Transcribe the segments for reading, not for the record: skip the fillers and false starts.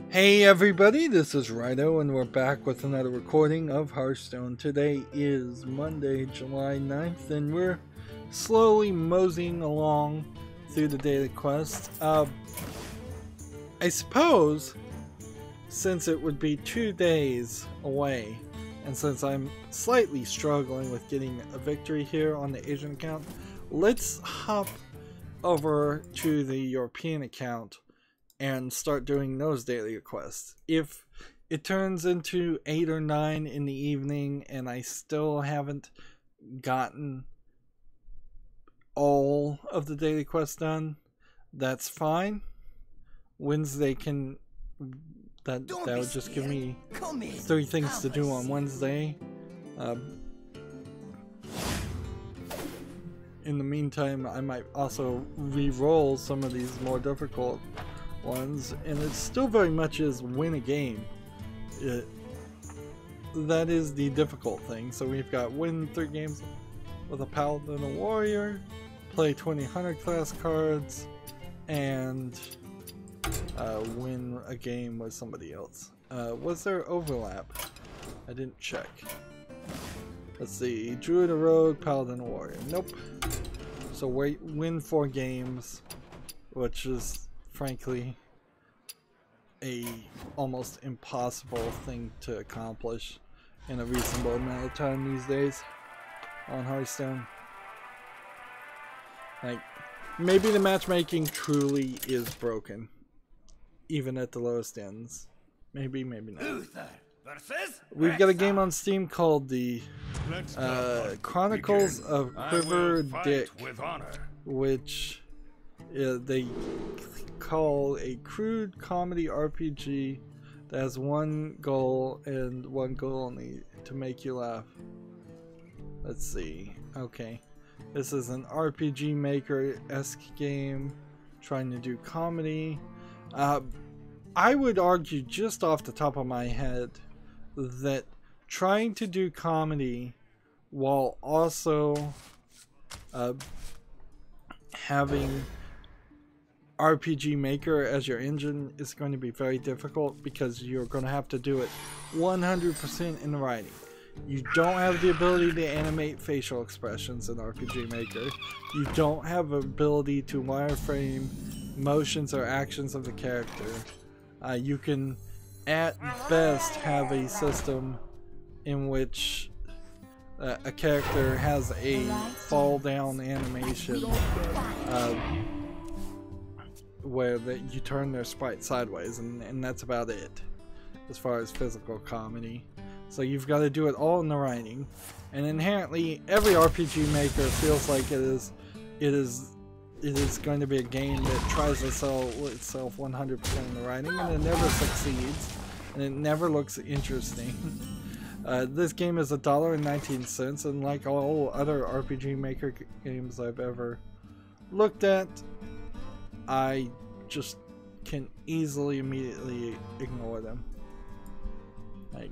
Hey everybody, this is Rydo and we're back with another recording of Hearthstone. Today is Monday, July 9th, and we're slowly moseying along through the daily quest. I suppose, since it would be 2 days away, and since I'm slightly struggling with getting a victory here on the Asian account, let's hop over to the European account and start doing those daily quests. If it turns into 8 or 9 in the evening and I still haven't gotten all of the daily quests done, that's fine. Wednesday can that would just give me 3 things to do on Wednesday. In the meantime, I might also re-roll some of these more difficult ones, and it still very much is win a game. That is the difficult thing. So we've got win 3 games with a paladin and a warrior, play 20 hunter class cards, and win a game with somebody else. Was there overlap? I didn't check. Let's see, druid, a rogue, paladin, a warrior. Nope. So we win 4 games, which is frankly a almost impossible thing to accomplish in a reasonable amount of time these days on Hearthstone. Like, maybe the matchmaking truly is broken, even at the lowest ends. Maybe, maybe not. We've got a game on Steam called the Chronicles of Quiver Dick, which they call a crude comedy RPG that has one goal and one goal only: to make you laugh. Let's see. Okay, this is an RPG Maker-esque game trying to do comedy. I would argue just off the top of my head that trying to do comedy while also having RPG Maker as your engine is going to be very difficult, because you're going to have to do it 100% in writing. You don't have the ability to animate facial expressions in RPG Maker. You don't have the ability to wireframe motions or actions of the character. You can at best have a system in which a character has a fall down animation where you turn their sprite sideways, and that's about it as far as physical comedy. So you've got to do it all in the writing, and inherently every RPG Maker feels like it is going to be a game that tries to sell itself 100% in the writing, and it never succeeds, and it never looks interesting. This game is $1.19, and like all other RPG Maker games I've ever looked at, I just can easily immediately ignore them. Like,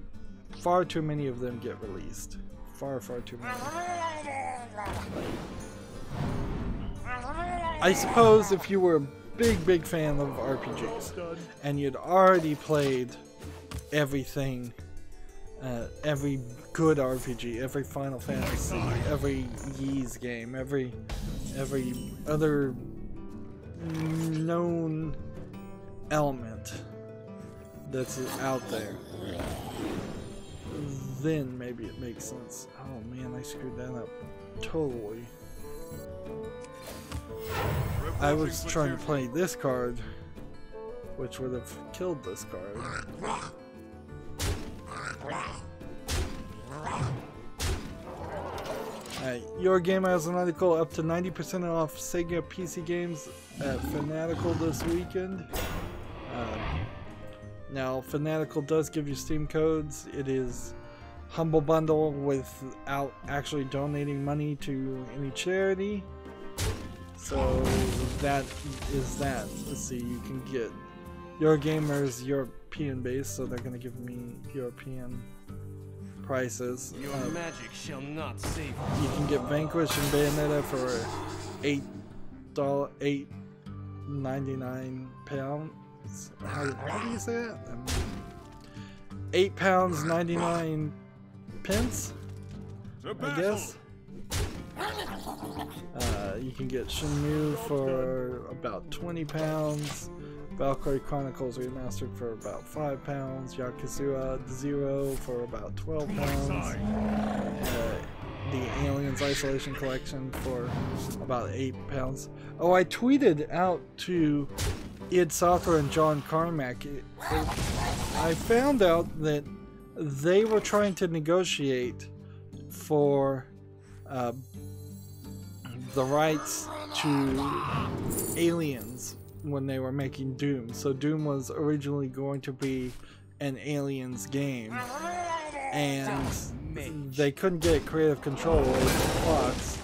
far too many of them get released. Far too many. I suppose if you were a big fan of RPGs and you'd already played everything, every good RPG, every Final Fantasy, every Ys game, every other known element that's out there, then maybe it makes sense. Oh man, I screwed that up totally. I was trying to play this card, which would have killed this card. Your Gamer has an article up to 90% off Sega PC games at Fanatical this weekend. Now, Fanatical does give you Steam codes. It is Humble Bundle without actually donating money to any charity. So that is that. Let's see, you can get Your Gamer's European base, so they're going to give me European prices. Your magic shall not save you can get Vanquish and Bayonetta for £8.99 How do you say it? £8 99 pence, I guess. You can get Shenmue for about £20. Valkyrie Chronicles Remastered for about £5. Yakuza 0 for about £12. The Aliens Isolation Collection for about £8. Oh, I tweeted out to id Software and John Carmack. I found out that they were trying to negotiate for the rights to Aliens when they were making Doom. So Doom was originally going to be an Aliens game, and they couldn't get creative control over Fox,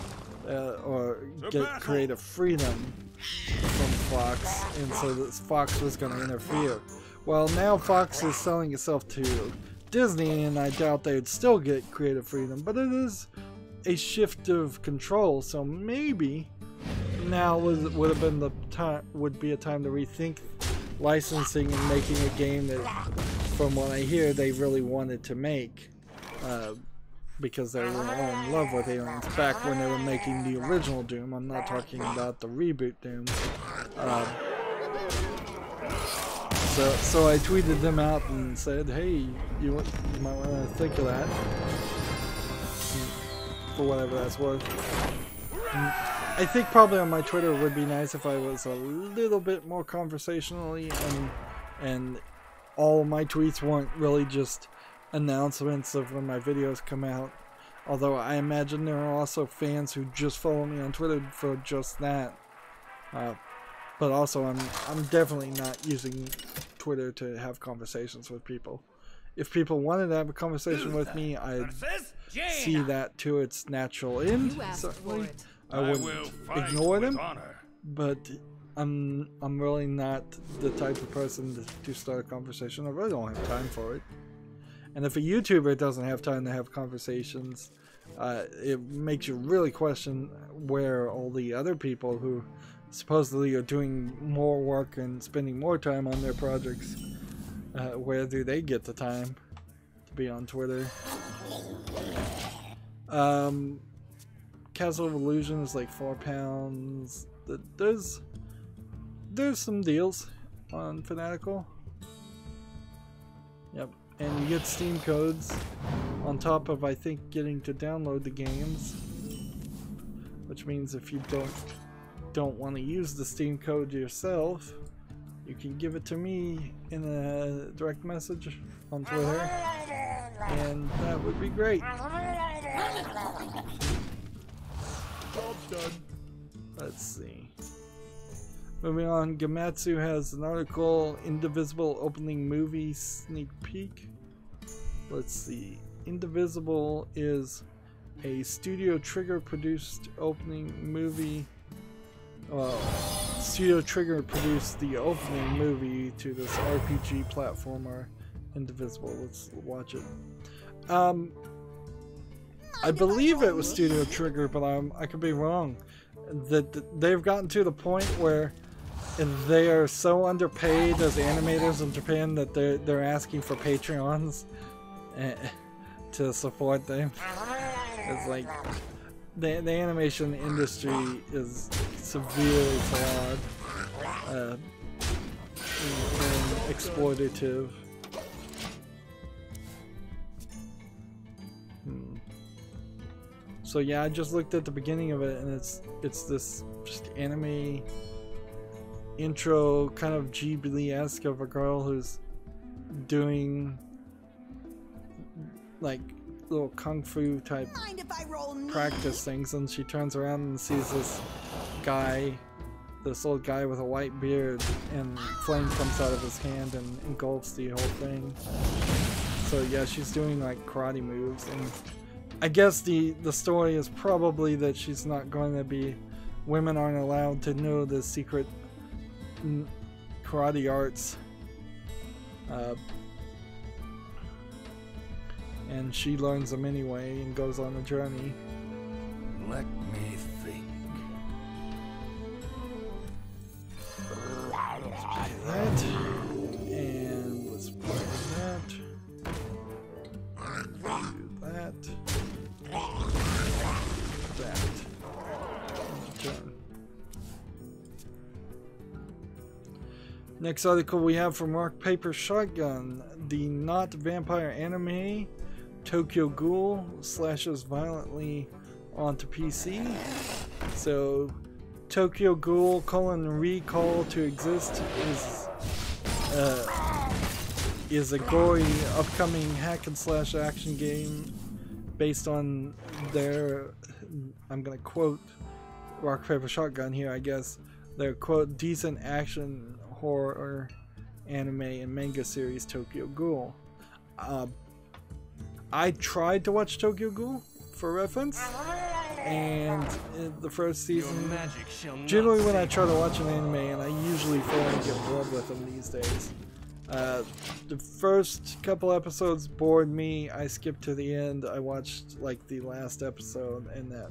or get creative freedom from Fox, and so that Fox was going to interfere. Well, now Fox is selling itself to Disney, and I doubt they'd still get creative freedom, but it is a shift of control, so maybe now would have been the time, would be a time to rethink licensing and making a game that, from what I hear, they really wanted to make, because they were all in love with Aliens back when they were making the original Doom. I'm not talking about the reboot Doom. So I tweeted them out and said, hey, you might want to think of that, for whatever that's worth. I think probably on my Twitter would be nice if I was a little bit more conversationally, and all my tweets weren't really just announcements of when my videos come out. Although I imagine there are also fans who just follow me on Twitter for just that. But also I'm definitely not using Twitter to have conversations with people. If people wanted to have a conversation with me, I'd see that to its natural end. Certainly, I wouldn't ignore them, but I'm really not the type of person to start a conversation. I really don't have time for it. And if a YouTuber doesn't have time to have conversations, it makes you really question where all the other people who supposedly are doing more work and spending more time on their projects, where do they get the time to be on Twitter? Castle of Illusion is like £4. There's some deals on Fanatical. Yep, and you get Steam codes on top of, I think, getting to download the games, which means if you don't want to use the Steam code yourself, you can give it to me in a direct message on Twitter, and that would be great. Let's see. Moving on, Gematsu has an article, Indivisible opening movie sneak peek. Let's see. Indivisible is a Studio Trigger produced opening movie. Studio Trigger produced the opening movie to this RPG platformer, Indivisible. Let's watch it. I believe it was Studio Trigger, but I could be wrong. That they've gotten to the point where they are so underpaid as animators in Japan that they're asking for Patreons to support them. It's like the animation industry is severely flawed and exploitative. So yeah, I just looked at the beginning of it, and it's this just anime intro, kind of Ghibli-esque, of a girl who's doing like little kung fu type practice things, and she turns around and sees this old guy with a white beard, and flame comes out of his hand and engulfs the whole thing. So yeah, she's doing like karate moves, and I guess the story is probably that she's not going to be, women aren't allowed to know the secret karate arts, and she learns them anyway and goes on a journey. Let me think. That Next article we have from Rock Paper Shotgun. The not vampire anime Tokyo Ghoul slashes violently onto PC. So Tokyo Ghoul Recall to Exist is a gory upcoming hack and slash action game based on their, I'm gonna quote Rock Paper Shotgun here, I guess, their quote decent action horror anime and manga series Tokyo Ghoul. I tried to watch Tokyo Ghoul for reference, and the first season, generally when I try to watch an anime, and I usually fail and get bored with them these days, the first couple episodes bored me. I skipped to the end. I watched like the last episode, and that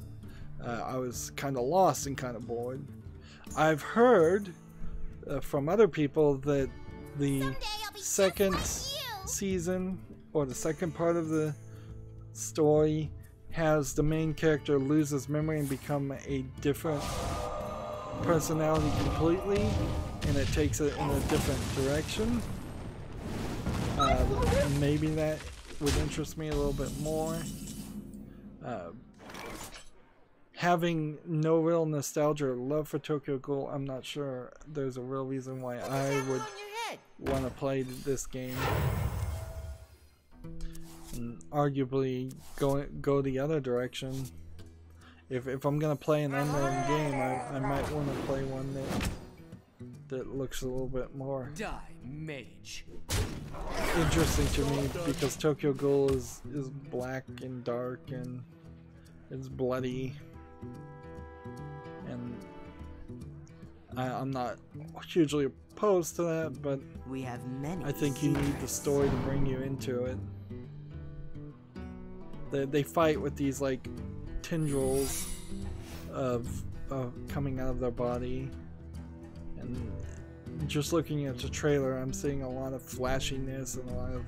I was kind of lost and kind of bored. I've heard from other people that the second season, or the second part of the story, has the main character lose his memory and become a different personality completely, and it takes it in a different direction. Maybe that would interest me a little bit more. Having no real nostalgia or love for Tokyo Ghoul, I'm not sure there's a real reason why I would want to play this game. And arguably go the other direction. If I'm gonna play an unknown game, I might want to play one that looks a little bit more interesting to me, because Tokyo Ghoul is black and dark and it's bloody. And I'm not hugely opposed to that, but we have many I think you need the story to bring you into it. They fight with these like tendrils of coming out of their body, and just looking at the trailer, I'm seeing a lot of flashiness and a lot of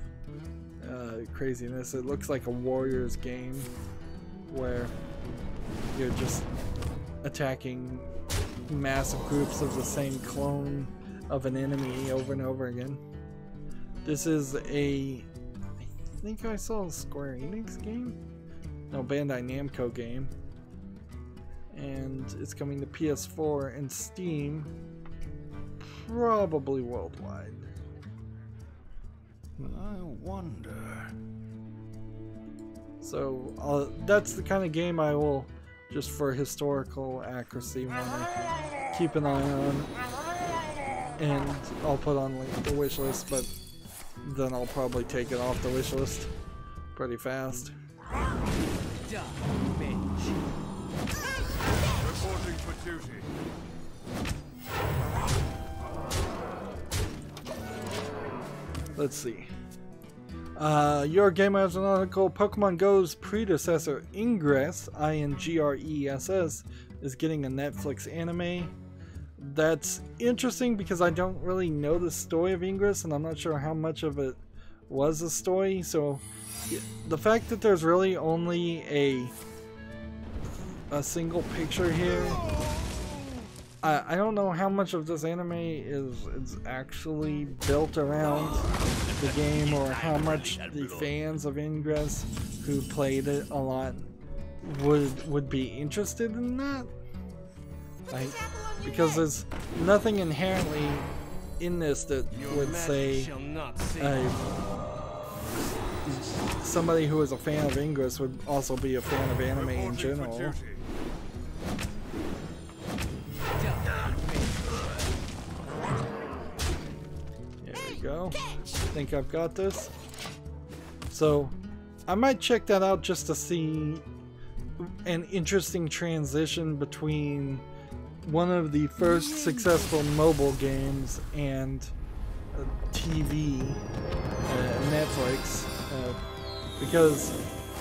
craziness. It looks like a Warriors game where you're just attacking massive groups of the same clone of an enemy over and over again. This is I think I saw a Square Enix game? No, Bandai Namco game. And it's coming to PS4 and Steam, probably worldwide. I wonder. So that's the kind of game I will, just for historical accuracy, want to keep an eye on, and I'll put on like the wish list, but then I'll probably take it off the wish list pretty fast. Reporting for duty. Let's see. Your Gamer has an article. Pokemon Go's predecessor, Ingress, Ingress, is getting a Netflix anime. That's interesting because I don't really know the story of Ingress, and I'm not sure how much of it was a story. So the fact that there's really only a single picture here, I don't know how much of this anime is actually built around the game, or how much the fans of Ingress who played it a lot would be interested in that. Because there's nothing inherently in this that would say somebody who is a fan of Ingress would also be a fan of anime in general. There we go. I think I've got this. So I might check that out just to see an interesting transition between one of the first successful mobile games and TV, Netflix, because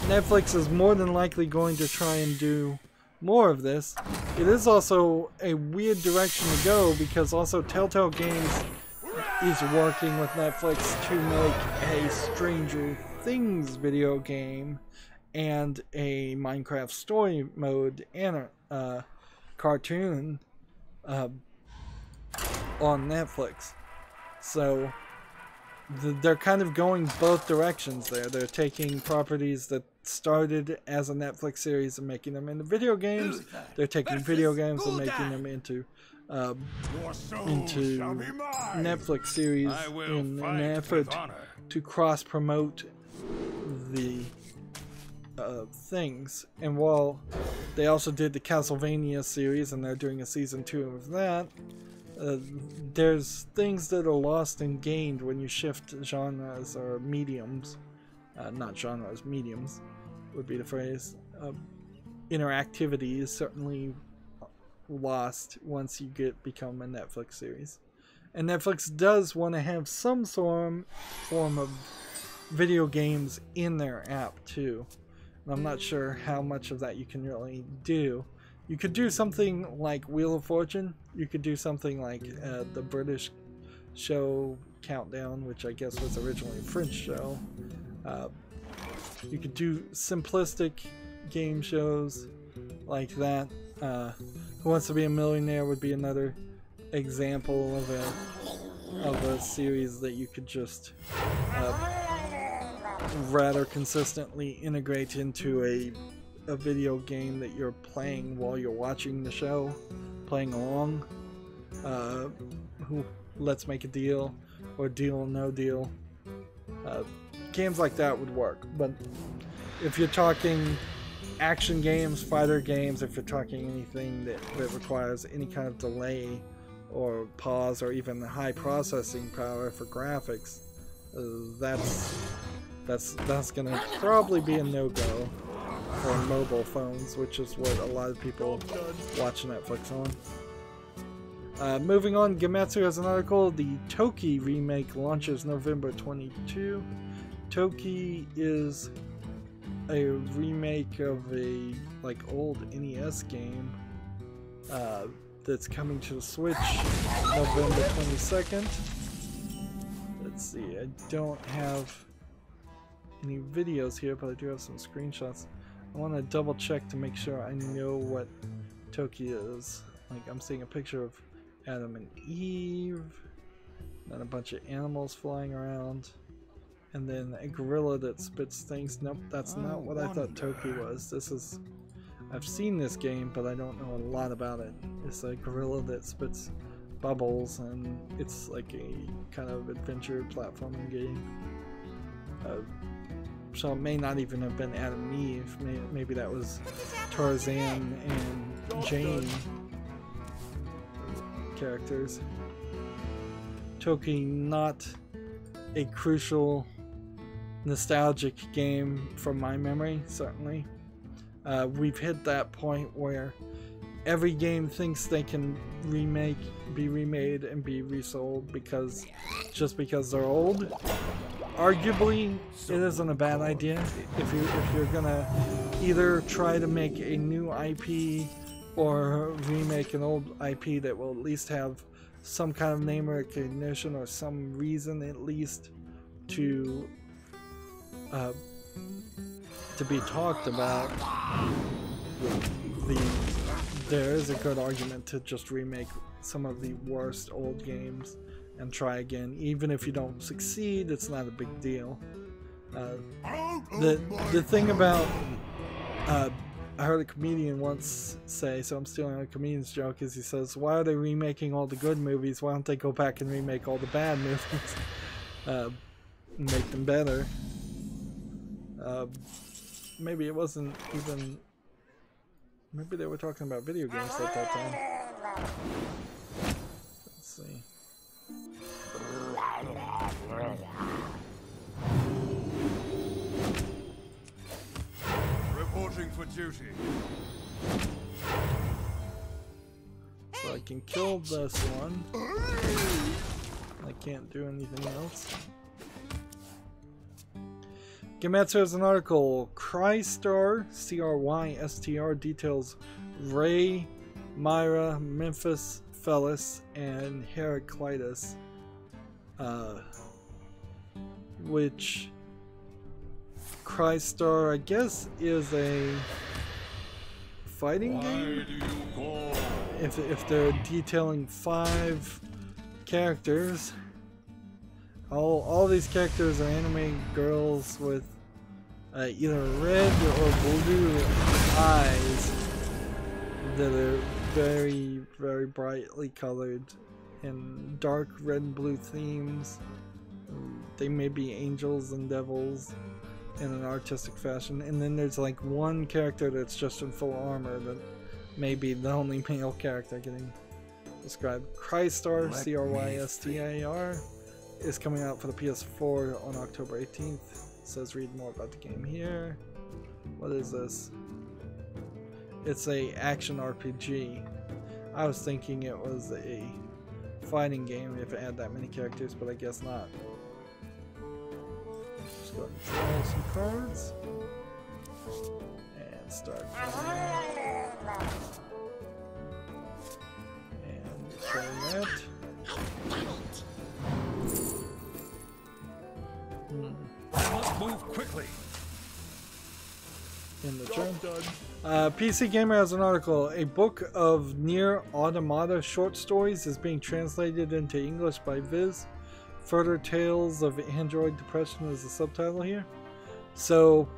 Netflix is more than likely going to try and do more of this. It is also a weird direction to go, because also Telltale Games is working with Netflix to make a Stranger Things video game and a Minecraft story mode and cartoon on Netflix. So they're kind of going both directions there. They're taking properties that started as a Netflix series and making them into video games. They're taking video games and making them into Netflix series in an effort to cross-promote the things. And while they also did the Castlevania series and they're doing a season 2 of that, there's things that are lost and gained when you shift genres or mediums. Not genres, mediums would be the phrase. Interactivity is certainly lost once you become a Netflix series. And Netflix does want to have some form of video games in their app too. And I'm not sure how much of that you can really do. You could do something like Wheel of Fortune. You could do something like the British show Countdown, which I guess was originally a French show. You could do simplistic game shows like that. Who Wants to Be a Millionaire would be another example of a series that you could just rather consistently integrate into a video game that you're playing while you're watching the show, playing along. Let's Make a Deal or Deal or No Deal. Games like that would work. But if you're talking action games, fighter games, if you're talking anything that requires any kind of delay or pause or even high processing power for graphics, that's gonna probably be a no-go for mobile phones, which is what a lot of people watch Netflix on. Moving on, Gematsu has an article. The Toki remake launches November 22. Toki is a remake of a old NES game that's coming to the Switch November 22nd. Let's see, I don't have any videos here, but I do have some screenshots. I want to double check to make sure I know what Toki is. Like, I'm seeing a picture of Adam and Eve, then a bunch of animals flying around, and then a gorilla that spits things. Nope, that's not what I thought Toki was. I've seen this game, but I don't know a lot about it. It's a gorilla that spits bubbles, and it's like a kind of adventure platforming game. So it may not even have been Adam and Eve. Maybe that was Tarzan and Jane characters. Toki, not a crucial nostalgic game from my memory, certainly. We've hit that point where every game thinks they can be remade and be resold because they're old. Arguably, it isn't a bad idea if you're gonna either try to make a new IP or remake an old IP that will at least have some kind of name recognition or some reason at least to be talked about. There is a good argument to just remake some of the worst old games and try again. Even if you don't succeed, it's not a big deal. The thing about I heard a comedian once say, so I'm stealing a comedian's joke, is he says, why are they remaking all the good movies? Why don't they go back and remake all the bad movies? Make them better. Maybe it wasn't even... Maybe they were talking about video games at that time. Let's see. Reporting for duty. So I can kill this one. I can't do anything else. Gematsu has an article. Crystr, C-R-Y-S-T-R, details Ray, Myra, Memphis, Phyllis, and Heraclitus. Which Crystr, I guess, is a fighting game. If they're detailing 5 characters, All these characters are anime girls with either red or blue eyes that are very, very brightly colored in dark red and blue themes. They may be angels and devils in an artistic fashion, and then there's like one character that's just in full armor that may be the only male character getting described. Crystar, C-R-Y-S-T-A-R, is coming out for the PS4 on October 18th. It says read more about the game here. What is this? It's a action RPG. I was thinking it was a fighting game if it had that many characters, but I guess not. Just go ahead and draw some cards and start playing. And try that. I must move quickly. In the turn. PC Gamer has an article. A book of Nier Automata short stories is being translated into English by Viz. Further Tales of Android Depression is the subtitle here. So,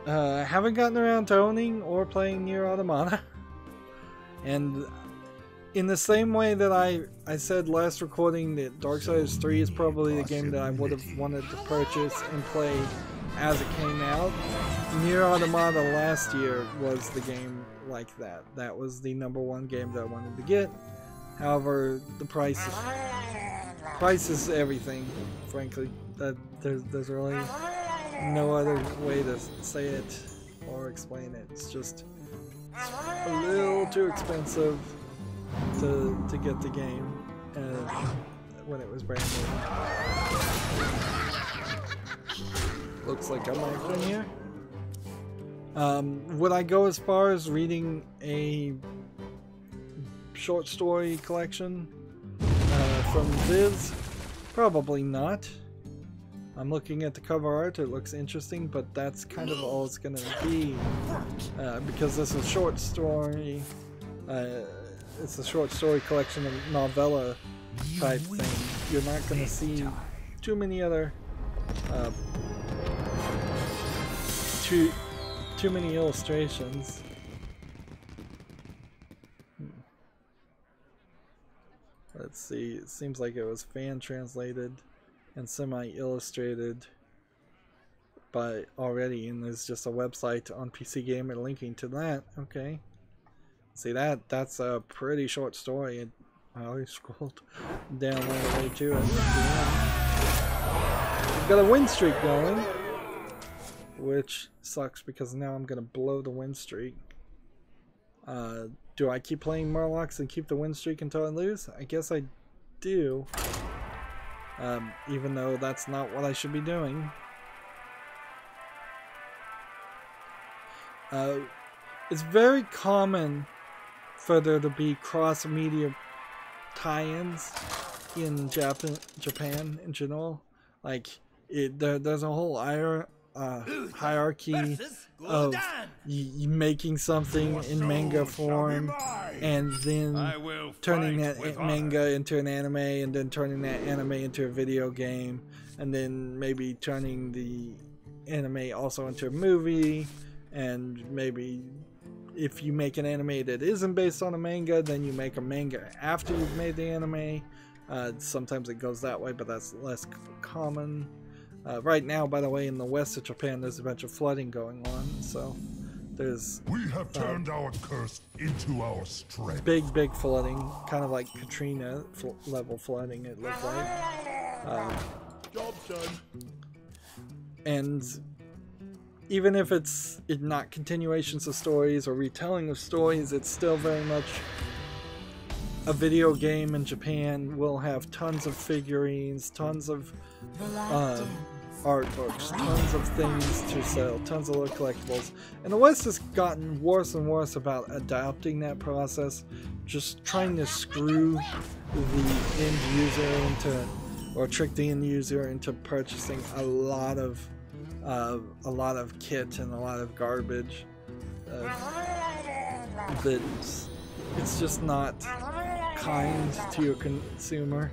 I haven't gotten around to owning or playing Nier Automata. And in the same way that I said last recording that Darksiders 3 is probably the game that I would have wanted to purchase and play as it came out, Nier Automata last year was the game like that. That was the #1 game that I wanted to get. However, the price is everything, frankly. There's really no other way to say it or explain it. It's just a little too expensive to get the game when it was brand new. Looks like I might win here. Would I go as far as reading a short story collection from Viz? Probably not. I'm looking at the cover art, it looks interesting, but that's kind of all it's gonna be. Because this is a short story, it's a short story collection of novella type thing. You're not gonna see too many other too many illustrations. Let's see, it seems like it was fan translated and semi-illustrated by already, and there's just a website on PC Gamer linking to that. Okay. See that's a pretty short story. I already scrolled down all the way to it. We've got a win streak going, which sucks because now I'm gonna blow the win streak. Do I keep playing Murlocs and keep the win streak until I lose? I guess I do. Even though that's not what I should be doing. It's very common for there to be cross-media tie-ins in Japan in general. Like, there's a whole hierarchy of making something in manga form and then turning that manga into an anime, and then turning that anime into a video game, and then maybe turning the anime also into a movie, and maybe if you make an anime that isn't based on a manga, then you make a manga after you've made the anime. Sometimes it goes that way, but that's less common. Right now, by the way, in the west of Japan, there's a bunch of flooding going on, so there's... We have turned our curse into our strength. Big flooding, kind of like Katrina level flooding, it looked like. Job done. And even if it's not continuations of stories or retelling of stories, it's still very much a video game in Japan. Will have tons of figurines, tons of art books, tons of things to sell, tons of little collectibles. And the West has gotten worse and worse about adapting that process, just trying to screw the end user into, or trick the end user into purchasing a lot of kit and a lot of garbage. That it's just not kind to your consumer.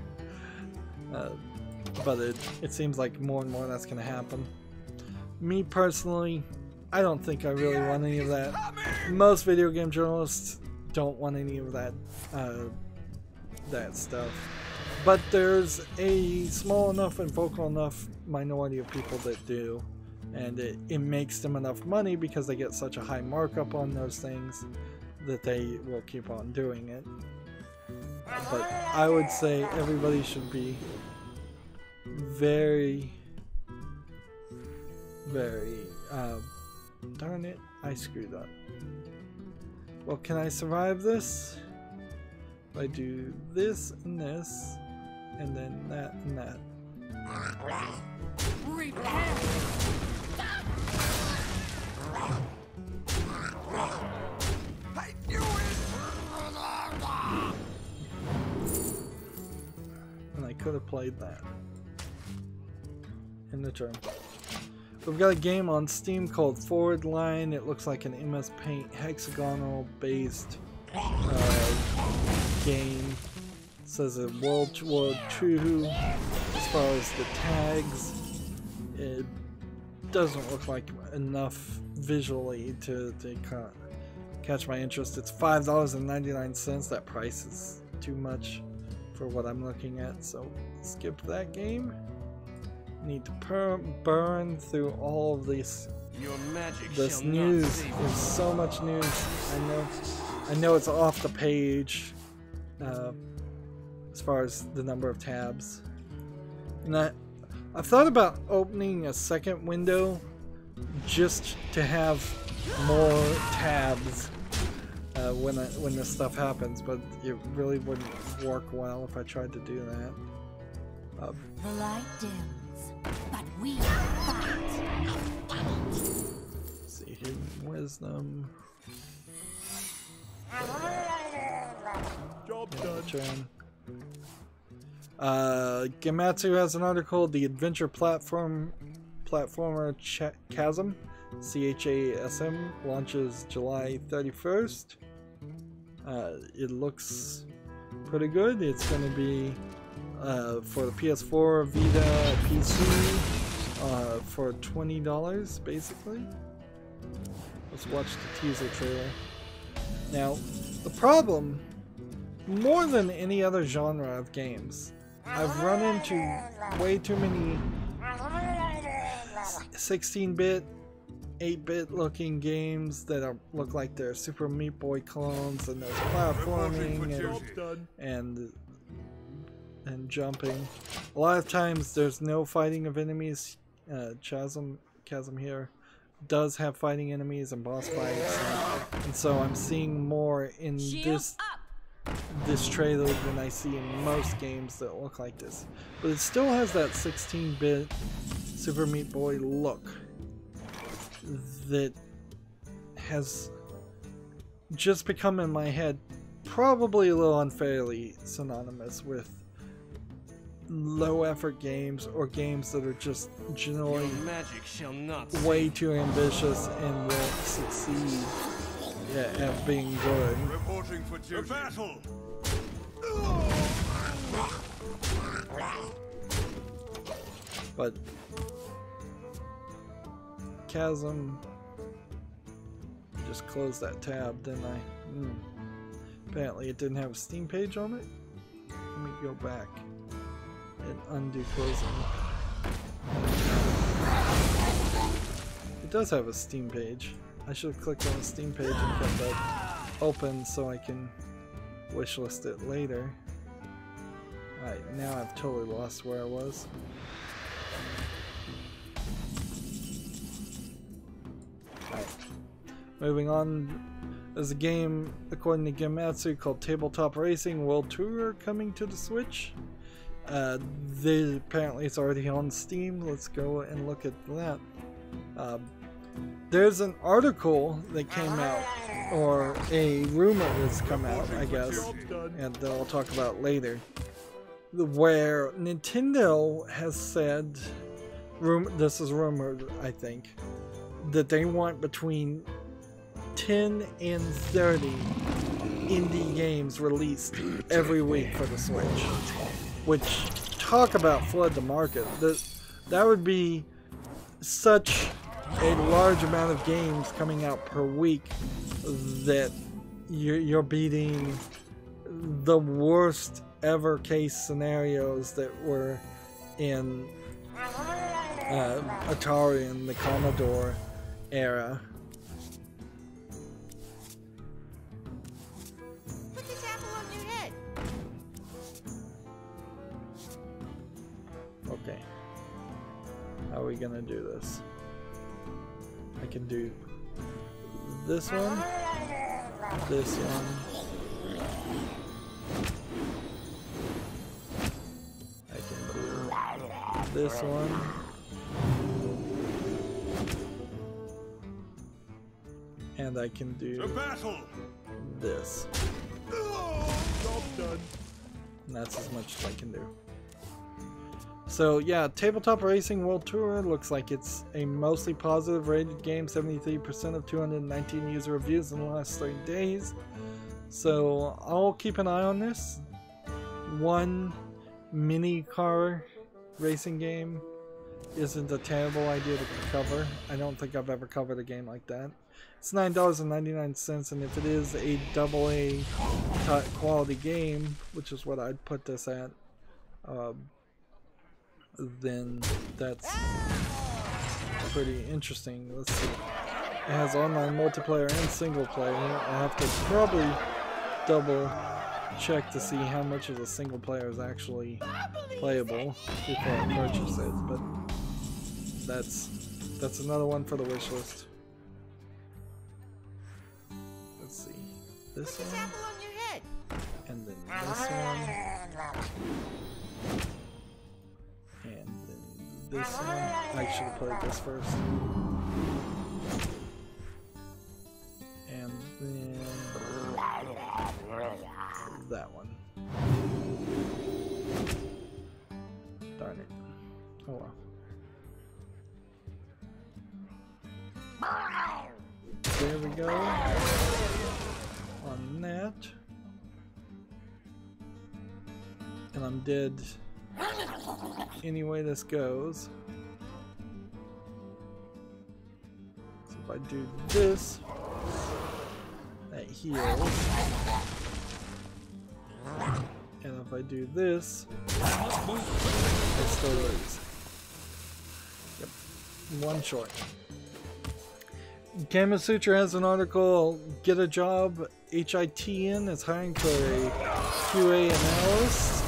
but it seems like more and more that's going to happen. Me personally, I don't think I really want any of that. Most video game journalists don't want any of that that stuff. But there's a small enough and vocal enough minority of people that do, and it makes them enough money because they get such a high markup on those things that they will keep on doing it. But I would say everybody should be very, darn it, I screwed up. Well, can I survive this? If I do this and this, and then that and that. And I could have played that in the turn. We've got a game on Steam called Forward Line. It looks like an MS Paint hexagonal based game. It says a World War II. As far as the tags, it doesn't look like enough visually to catch my interest. It's $5.99. That price is too much for what I'm looking at, so skip that game. Need to burn through all of this news. There's so much news. I know it's off the page as far as the number of tabs. And I've thought about opening a second window just to have more tabs when this stuff happens, but it really wouldn't work well if I tried to do that. The light dims, but we fight. Let's see, hidden wisdom. Job done. Gematsu has an article, The Adventure Platformer Chasm, CHASM, launches July 31st. It looks pretty good. It's going to be for the PS4, Vita, PC, for $20 basically. Let's watch the teaser trailer. Now, the problem, more than any other genre of games, I've run into way too many 16-bit, 8-bit looking games that look like they're Super Meat Boy clones, and there's platforming and jumping. A lot of times there's no fighting of enemies. Chasm here does have fighting enemies and boss fights, and so I'm seeing more in this trailer than I see in most games that look like this. But it still has that 16-bit Super Meat Boy look that has just become in my head probably a little unfairly synonymous with low effort games or games that are just generally way too ambitious and won't succeed at being good. Reporting for duty. Battle. But Chasm, just closed that tab, didn't I? Apparently it didn't have a Steam page on it. Let me go back and undo closing. It does have a Steam page. I should have clicked on the Steam page and kept that open so I can wishlist it later. Alright, now I've totally lost where I was. Alright, moving on. There's a game, according to Gematsu, called Tabletop Racing World Tour coming to the Switch. Apparently it's already on Steam. Let's go and look at that. There's an article that came out, or a rumor that's come out, I guess, and that I'll talk about later, where Nintendo has said, this is rumored, I think, that they want between 10 and 30 indie games released every week for the Switch, which talk about flood the market. That would be such a large amount of games coming out per week that you're beating the worst ever case scenarios that were in Atari and the Commodore era. Put this apple on your head. Okay. How are we gonna do this? I can do this one, this one, I can do this one, and I can do this. Job done. And that's as much as I can do. So yeah, Tabletop Racing World Tour looks like it's a mostly positive rated game, 73% of 219 user reviews in the last 30 days. So I'll keep an eye on this. One mini car racing game isn't a terrible idea to cover. I don't think I've ever covered a game like that. It's $9.99, and if it is a AA quality game, which is what I'd put this at, then that's pretty interesting. Let's see. It has online multiplayer and single player. I'll have to probably double check to see how much of the single player is actually playable before I purchase it, but that's another one for the wish list. Let's see. This one, Apple on your head. and then this one. And then this one. I should have played this first. And then that one. Darn it. Oh well. There we go. On that. And I'm dead any way this goes. So if I do this, that heals. And if I do this, I still lose. Yep. One short. Kama Sutra has an article, Get a Job, HITN is hiring for a QA analyst.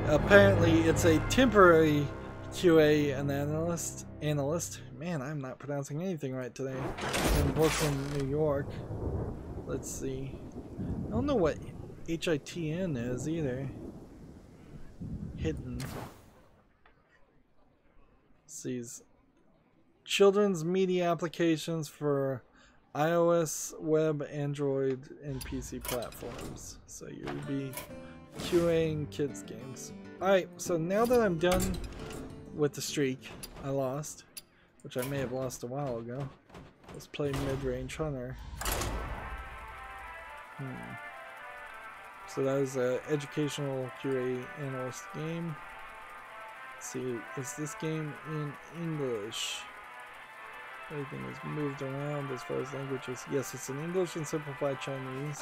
Apparently it's a temporary QA analyst. Man, I'm not pronouncing anything right today. In Brooklyn, New York. Let's see. I don't know what HITN is either. Hidden. Sees children's media applications for iOS, web, Android, and PC platforms. So you'll be QAing kids games. Alright, so now that I'm done with the streak I lost, which I may have lost a while ago, let's play Mid-Range Hunter. So that was an educational QA analyst game. Let's see, is this game in English? Everything is moved around as far as languages. Yes, it's in English and simplified Chinese.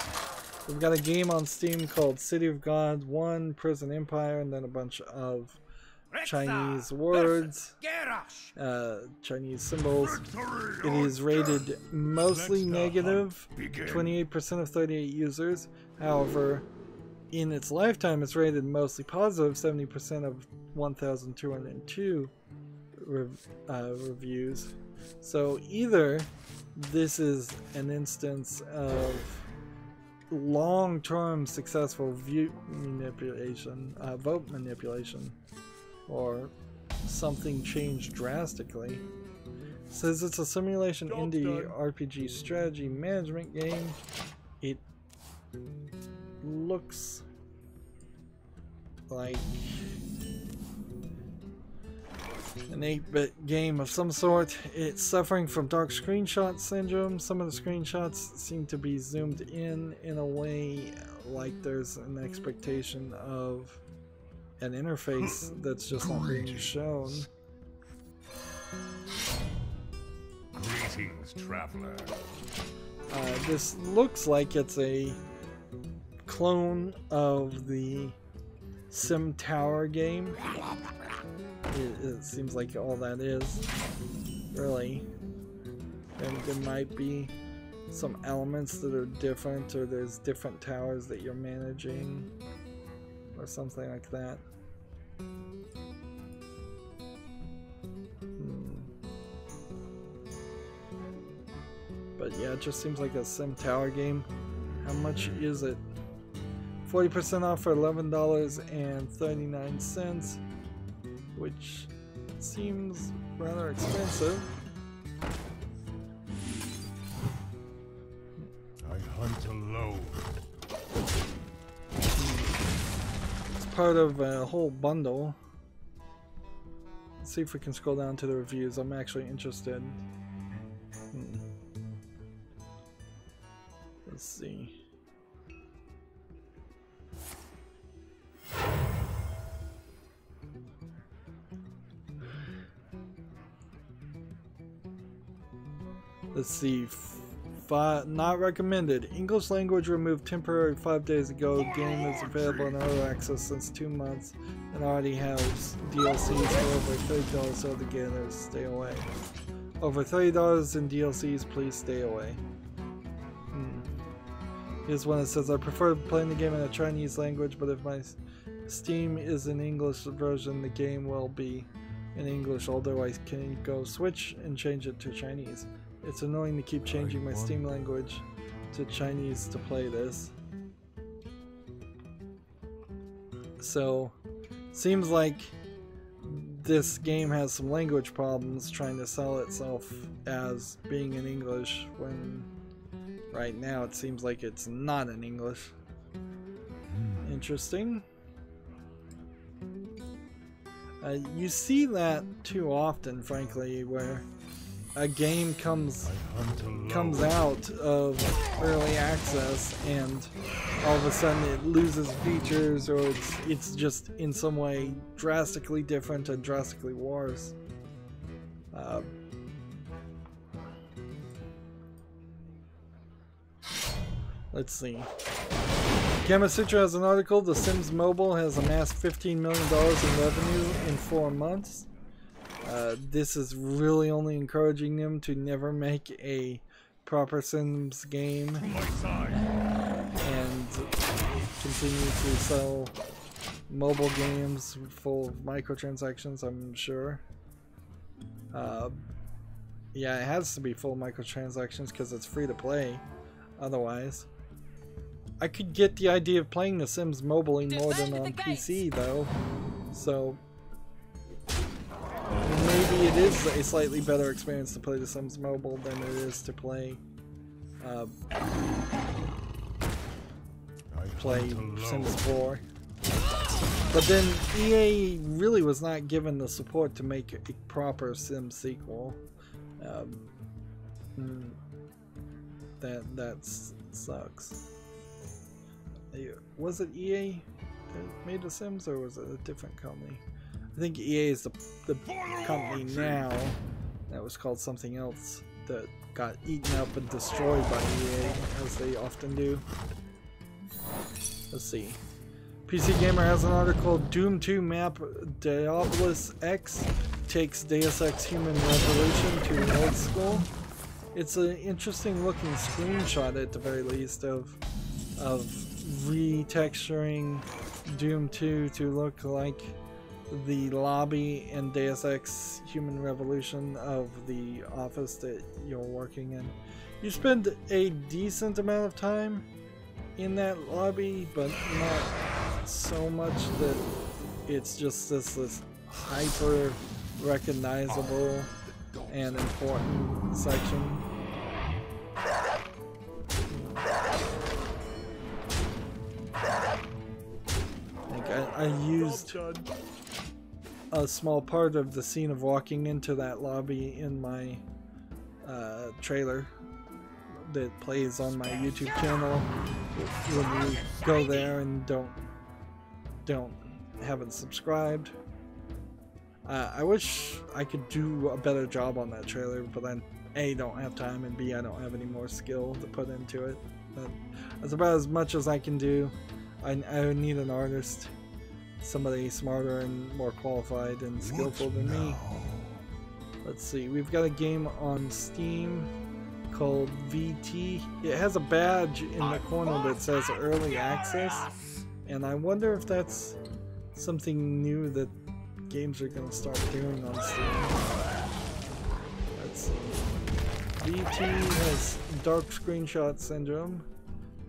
We've got a game on Steam called City of God 1, Prison Empire, and then a bunch of Chinese words, Chinese symbols. It is rated mostly negative, 28% of 38 users. However, in its lifetime, it's rated mostly positive, 70% of 1,202 reviews. So either this is an instance of long-term successful vote manipulation, or something changed drastically. It says it's a simulation indie RPG strategy management game. It looks an 8-bit game of some sort. It's suffering from dark screenshot syndrome. Some of the screenshots seem to be zoomed in a way like there's an expectation of an interface that's just not being shown. Greetings, traveler. This looks like it's a clone of the Sim Tower game. It seems like all that is, really. And there might be some elements that are different, or there's different towers that you're managing, or something like that. But yeah, it just seems like a Sim Tower game. How much is it? 40% off for $11.39, which seems rather expensive. I hunt alone. It's part of a whole bundle. Let's see if we can scroll down to the reviews. I'm actually interested. Let's see. Let's see. Not recommended. English language removed temporary 5 days ago. Game is available in early access since 2 months and already has DLCs for over $30, so the gamers stay away. Over $30 in DLCs, please stay away. Here's one that says, I prefer playing the game in a Chinese language, but if my Steam is an English version, the game will be in English, although I can go switch and change it to Chinese. It's annoying to keep changing my Steam language to Chinese to play this. So, seems like this game has some language problems trying to sell itself as being in English when right now it seems like it's not in English. Interesting. You see that too often, frankly, where a game comes out of early access and all of a sudden it loses features, or it's just in some way drastically different and drastically worse. Let's see. Gamasutra has an article. The Sims Mobile has amassed $15 million in revenue in 4 months. This is really only encouraging them to never make a proper Sims game and continue to sell mobile games full of microtransactions, I'm sure. Yeah, it has to be full of microtransactions because it's free to play otherwise. I could get the idea of playing The Sims mobile more than on PC though, so maybe it is a slightly better experience to play The Sims mobile than it is to play Sims 4. But then EA really was not given the support to make a proper Sims sequel. That sucks. Was it EA that made The Sims, or was it a different company? I think EA is the company now. That was called something else that got eaten up and destroyed by EA, as they often do. Let's see. PC Gamer has an article. Doom 2 map Diabolus X takes Deus Ex Human Revolution to old school. It's an interesting looking screenshot at the very least of retexturing Doom 2 to look like the lobby in Deus Ex Human Revolution of the office that you're working in. You spend a decent amount of time in that lobby, but not so much that it's just this hyper recognizable and important section. I used a small part of the scene of walking into that lobby in my trailer that plays on my YouTube channel when you go there and haven't subscribed. I wish I could do a better job on that trailer, but I A, don't have time, and B, I don't have any more skill to put into it. But that's about as much as I can do. I need an artist, somebody smarter and more qualified and skillful than me. Let's see, we've got a game on Steam called VT. It has a badge in the corner that says Early Access, and I wonder if that's something new that games are going to start doing on Steam. Let's see. VT has dark screenshot syndrome.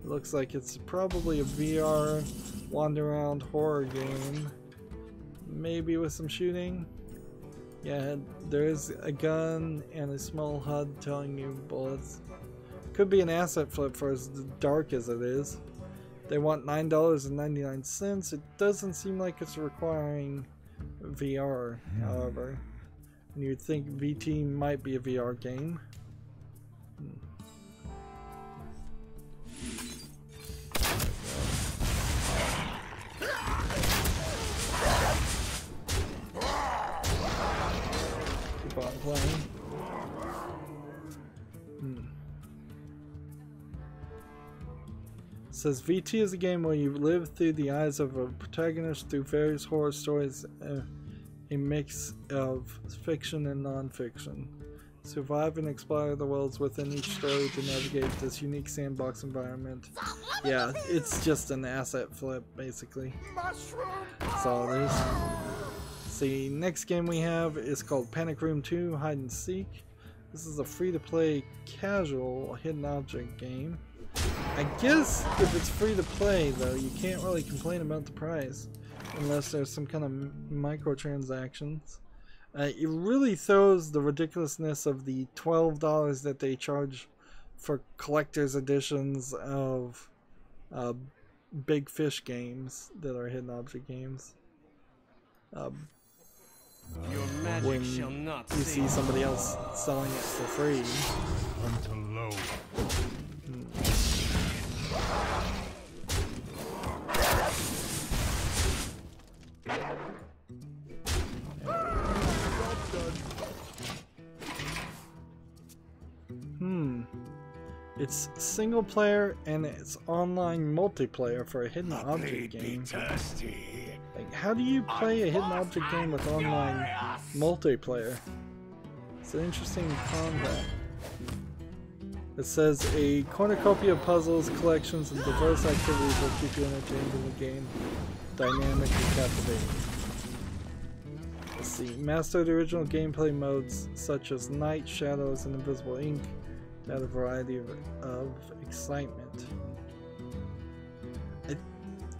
It looks like it's probably a VR wander around horror game. Maybe with some shooting. Yeah, there's a gun and a small HUD telling you bullets. Could be an asset flip for as dark as it is. They want $9.99. It doesn't seem like it's requiring VR, however. And you'd think VT might be a VR game. Keep on playing. It says VT is a game where you live through the eyes of a protagonist through various horror stories, a mix of fiction and non-fiction. Survive and explore the worlds within each story to navigate this unique sandbox environment. Yeah, it's just an asset flip, basically. That's all it is. The next game we have is called Panic Room 2 Hide and Seek. This is a free-to-play casual hidden object game. I guess if it's free to play, though, you can't really complain about the price unless there's some kind of microtransactions. It really throws the ridiculousness of the $12 that they charge for collector's editions of big fish games that are hidden object games. Your magic When shall not you see somebody else selling it for free. Until low. It's single player and it's online multiplayer for a hidden object game. Like, how do you play a hidden object game with online multiplayer? It's an interesting concept. It says a cornucopia of puzzles, collections, and diverse activities will keep you entertained in the game. Dynamic and captivating. Let's see. Master the original gameplay modes such as Night, Shadows, and Invisible Ink. Add a variety of excitement.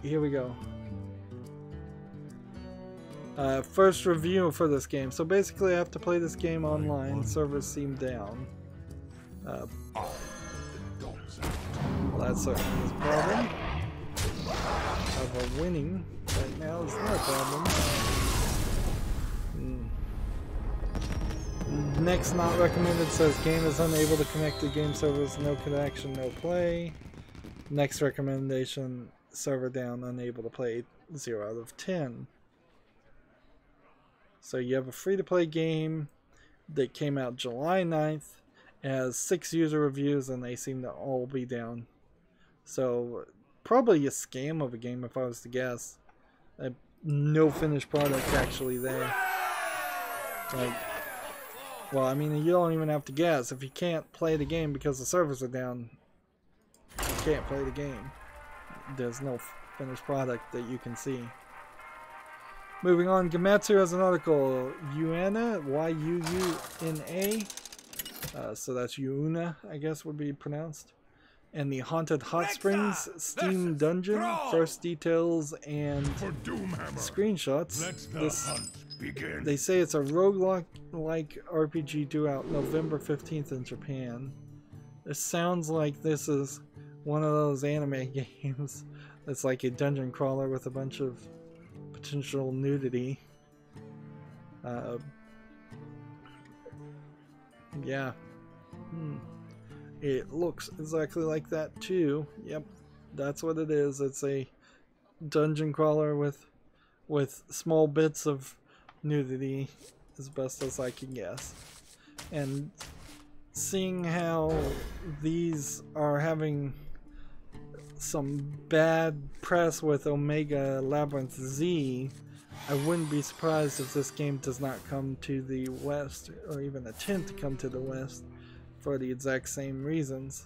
Here we go. First review for this game. So basically I have to play this game online. Servers seem down. Well, that certainly is a problem. However, winning right now is not a problem. Next not recommended says game is unable to connect to game servers, no connection, no play. Next recommendation, server down, unable to play, 0 out of 10. So you have a free-to-play game that came out July 9th. It has 6 user reviews and they seem to all be down. So probably a scam of a game if I was to guess. No finished product actually there. Like, well, I mean, you don't even have to guess. If you can't play the game because the servers are down, you can't play the game. There's no finished product that you can see. Moving on, Gematsu has an article. Yuuna, Y-U-U-N-A. So that's Yuuna, I guess would be pronounced. And the Haunted Hot Springs Steam Dungeon. First details and screenshots. They say it's a roguelike RPG due out November 15th in Japan. This sounds like this is one of those anime games that's like a dungeon crawler with a bunch of potential nudity. Yeah. It looks exactly like that too. Yep, that's what it is. It's a dungeon crawler with small bits of nudity, as best as I can guess. And seeing how these are having some bad press with Omega Labyrinth Z, I wouldn't be surprised if this game does not come to the West, or even attempt to come to the West, for the exact same reasons.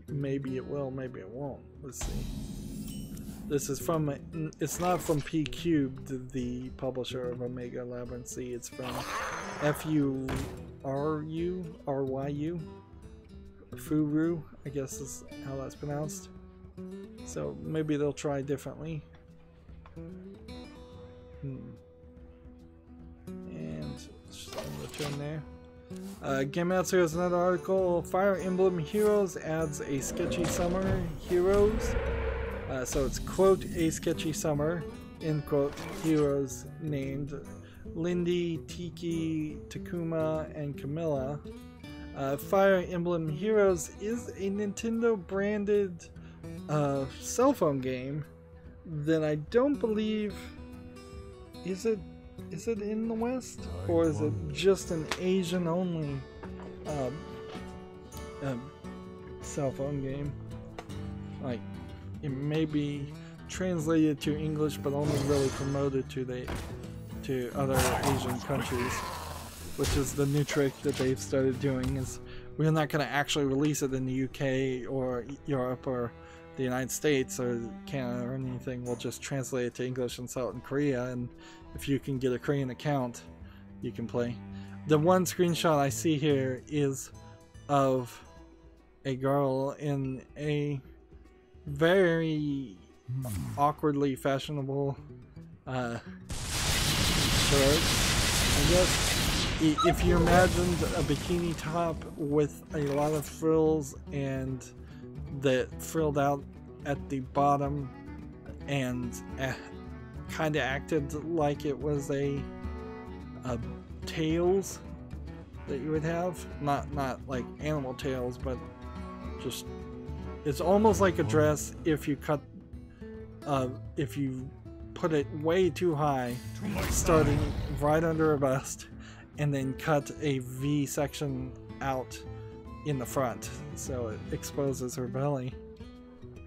Maybe it will, maybe it won't. Let's see. This is from, it's not from P Cubed, the publisher of Omega Labyrinth Z. It's from FURU, Furu, I guess is how that's pronounced. So maybe they'll try differently. And just return there. Gamatsu has another article. Fire Emblem Heroes adds a sketchy summer heroes. So it's quote a sketchy summer, end quote, heroes named Lindy, Tiki, Takuma, and Camilla. Fire Emblem Heroes is a Nintendo branded cell phone game that I don't believe is it in the West, or is it just an Asian only cell phone game? Like, it may be translated to English but only really promoted to other Asian countries, which is the new trick that they've started doing. Is we're not going to actually release it in the UK or Europe or the United States or Canada or anything. We'll just translate it to English and sell it in Korea, and if you can get a Korean account, you can play. The one screenshot I see here is of a girl in a very awkwardly fashionable shirt, I guess. If you imagined a bikini top with a lot of frills and that frilled out at the bottom and kind of acted like it was a tails that you would have, not like animal tails, but just, it's almost like a dress if you cut if you put it way too high, starting right under her bust, and then cut a V section out in the front so it exposes her belly.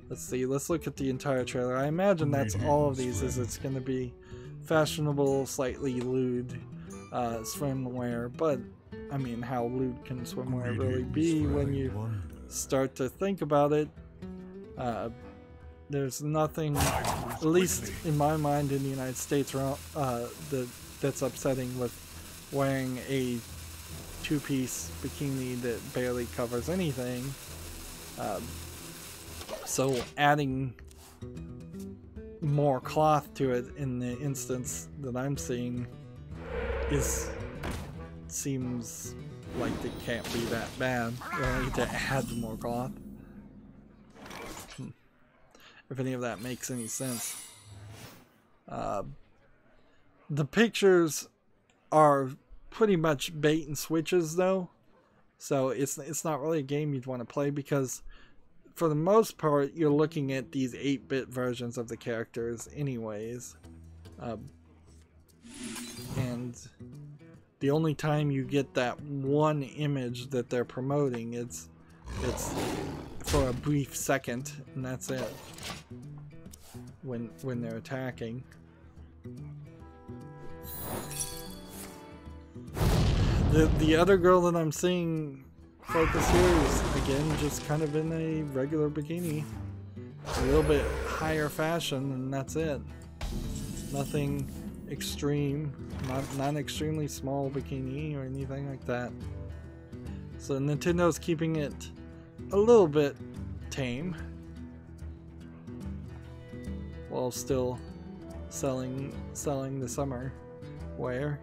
Let's see, let's look at the entire trailer. I imagine that's all of these, is it's going to be fashionable, slightly lewd swimwear, but I mean, how lewd can swimwear really be when you start to think about it? There's nothing, at least in my mind, in the United States that's upsetting with wearing a two-piece bikini that barely covers anything. So adding more cloth to it in the instance that I'm seeing seems like it can't be that bad. You don't need to add more cloth. If any of that makes any sense. The pictures are pretty much bait and switches though, so it's not really a game you'd want to play, because for the most part you're looking at these 8-bit versions of the characters anyways, and the only time you get that one image that they're promoting, it's for a brief second, and that's it, when they're attacking. The other girl that I'm seeing focus here is, again, just kind of in a regular bikini. A little bit higher fashion, and that's it. Nothing extreme, not extremely small bikini or anything like that. So Nintendo's keeping it a little bit tame, while still selling the summer wear.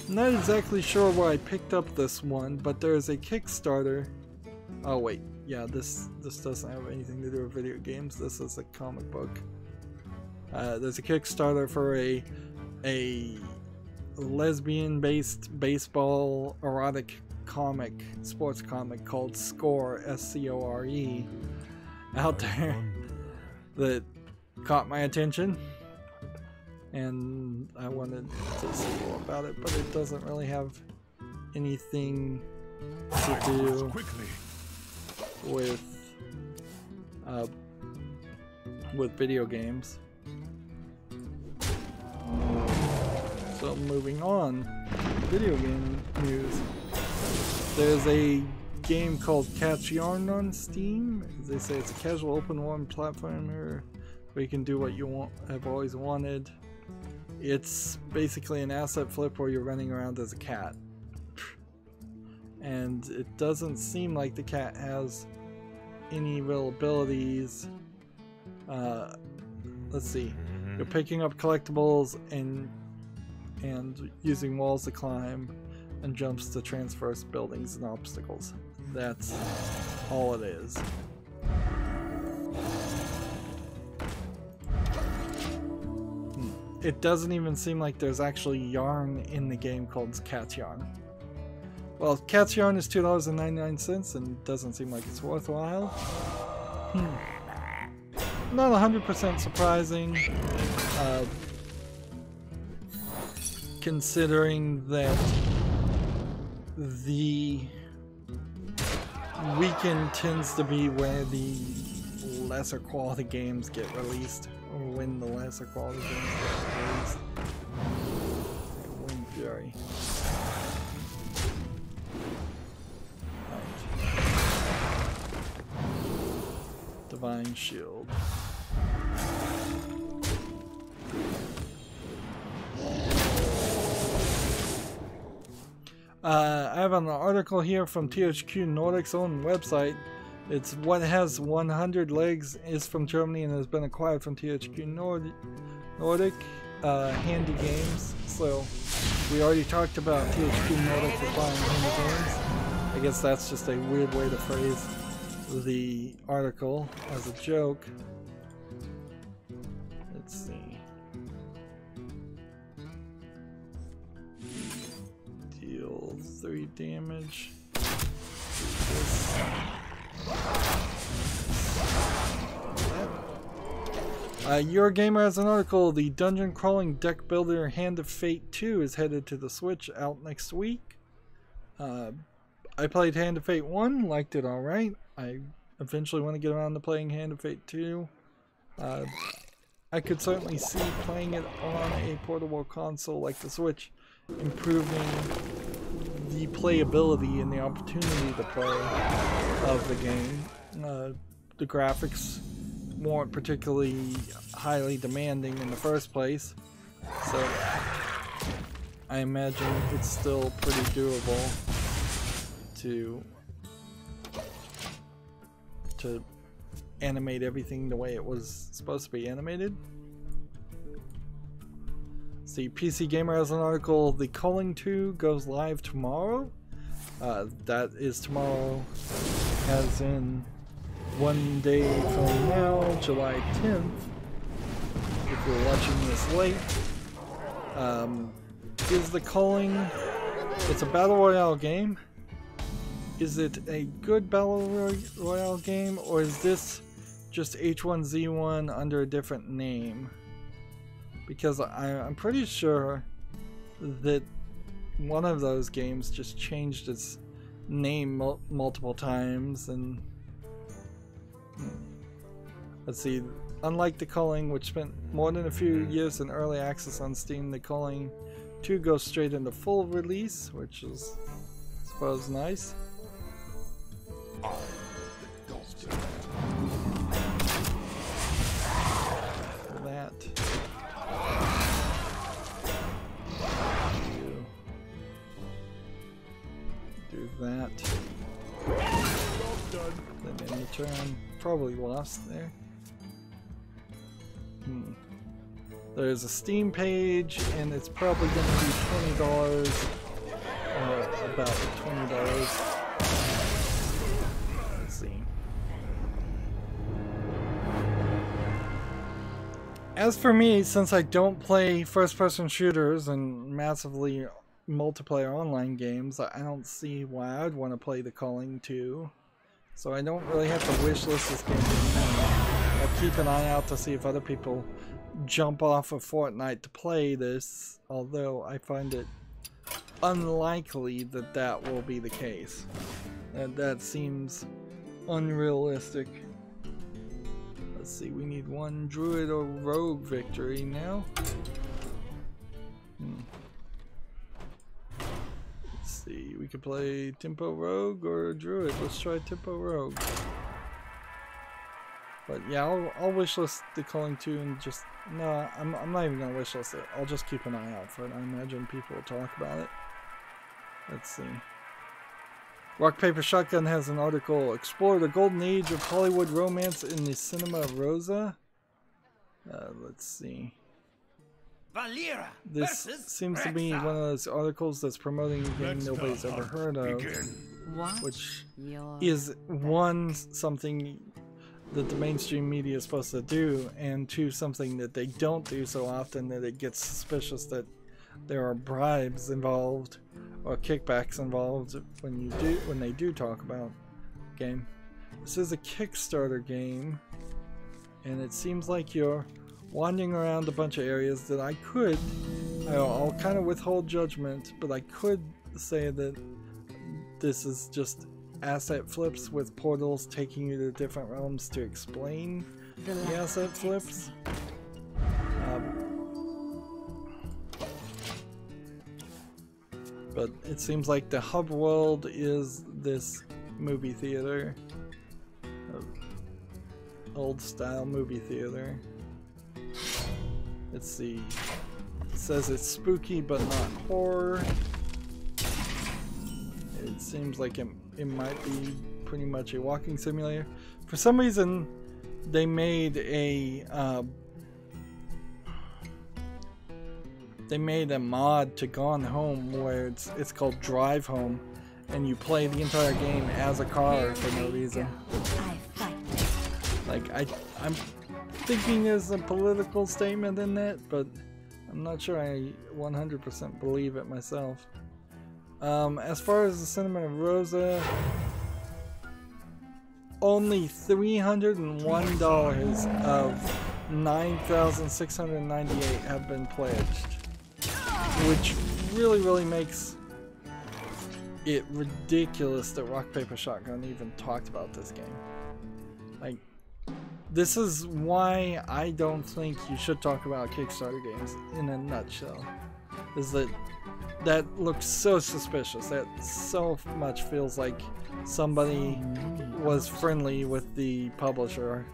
Not exactly sure why I picked up this one, but there is a Kickstarter. Oh wait, yeah, this doesn't have anything to do with video games. This is a comic book. There's a Kickstarter for a lesbian-based baseball erotic comic, sports comic called Score, S-C-O-R-E, out there that caught my attention, and I wanted to see more about it, but it doesn't really have anything to do with video games. So moving on, video game news. There's a game called Catch Yarn on Steam. As they say, it's a casual open world platformer where you can do what you want, have always wanted. It's basically an asset flip where you're running around as a cat. And it doesn't seem like the cat has any real abilities. Let's see. You're picking up collectibles and using walls to climb and jumps to traverse buildings and obstacles. That's all it is. It doesn't even seem like there's actually yarn in the game called Cat's Yarn. Well, Cat's Yarn is $2.99 and doesn't seem like it's worthwhile. Not 100% surprising, considering that the weekend tends to be where the lesser quality games get released, or when the lesser quality games get released. Wind Fury. Divine Shield. I have an article here from THQ Nordic's own website. It's what has 100 legs, is from Germany and has been acquired from THQ Nordic Handy Games. So we already talked about THQ Nordic acquiring Handy Games. I guess that's just a weird way to phrase the article as a joke. Let's see. Deal 3 damage. Eurogamer has an article. The dungeon crawling deck builder Hand of Fate 2 is headed to the Switch, out next week. I played Hand of Fate 1, liked it alright. I eventually want to get around to playing Hand of Fate 2. I could certainly see playing it on a portable console like the Switch improving the playability and the opportunity to play of the game. The graphics weren't particularly highly demanding in the first place, so I imagine it's still pretty doable to animate everything the way it was supposed to be animated. See, PC Gamer has an article. The Culling 2 goes live tomorrow. That is tomorrow, as in one day from now, July 10th. If you're watching this late, is the Culling? It's a battle royale game. Is it a good battle royale game, or is this just H1Z1 under a different name? Because I'm pretty sure that one of those games just changed its name multiple times. And let's see, unlike the Culling, which spent more than a few years in early access on Steam, the Culling 2 goes straight into full release, which is, I suppose, nice. That. Do that. Then end the turn. Probably lost there. There's a Steam page, and it's probably going to be $20, or about $20. Let's see. As for me, since I don't play first-person shooters and massively multiplayer online games, I don't see why I'd want to play The Calling 2. So I don't really have to wishlist this game. I'll keep an eye out to see if other people jump off of Fortnite to play this, although I find it unlikely that that will be the case. That seems unrealistic. Let's see, we need one druid or rogue victory now. Let's see, we could play tempo rogue or druid. Let's try tempo rogue. But yeah, I'll wishlist The Calling 2 and just... No, I'm not even gonna wishlist it. I'll just keep an eye out for it. I imagine people will talk about it. Let's see. Rock Paper Shotgun has an article, Explore the Golden Age of Hollywood Romance in the Cinema Rosa. Let's see. This seems to be one of those articles that's promoting a game nobody's ever heard of. Which is one, something that the mainstream media is supposed to do, and two, something that they don't do so often that it gets suspicious that there are bribes involved or kickbacks involved when they do talk about game. This is a Kickstarter game, and it seems like you're wandering around a bunch of areas that I'll kind of withhold judgment, but I could say that this is just asset flips with portals taking you to different realms to explain the asset flips. But it seems like the hub world is this movie theater, old style movie theater. Let's see, it says it's spooky but not horror. It seems like it might be pretty much a walking simulator. For some reason they made a mod to Gone Home where it's called Drive Home, and you play the entire game as a car for no reason. Like I'm thinking there's a political statement in that, but I'm not sure I 100% believe it myself. As far as the Cinema Rosa, only $301 of 9,698 have been pledged, which really makes it ridiculous that Rock Paper Shotgun even talked about this game. Like, this is why I don't think you should talk about Kickstarter games in a nutshell. Is that looks so suspicious. That so much feels like somebody was friendly with the publisher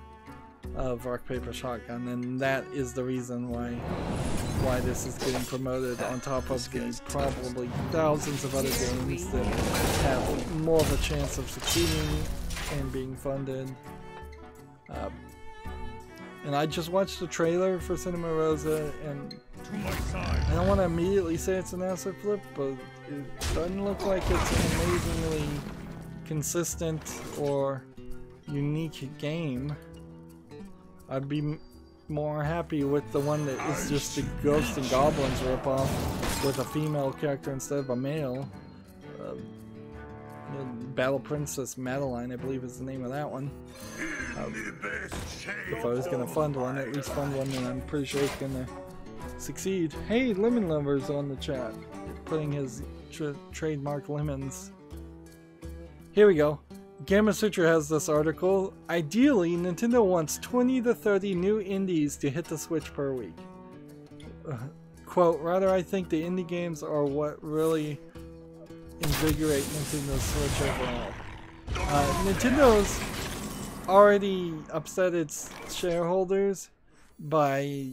of Rock Paper Shotgun, and that is the reason why this is getting promoted on top of the probably thousands of other games that have more of a chance of succeeding and being funded. And I just watched the trailer for Cinema Rosa, and I don't want to immediately say it's an asset flip, but it doesn't look like it's an amazingly consistent or unique game. I'd be more happy with the one that is just the Ghosts and Goblins ripoff with a female character instead of a male. Battle Princess Madeline, I believe, is the name of that one. If I was gonna fund one, at least fund one that I'm pretty sure it's gonna succeed. Hey, Lemon Lover's on the chat, putting his trademark lemons. Here we go. Gamma Sutra has this article. Ideally, Nintendo wants 20 to 30 new indies to hit the Switch per week. Quote, rather, I think the indie games are what really invigorate Nintendo's Switch overall. Nintendo's already upset its shareholders by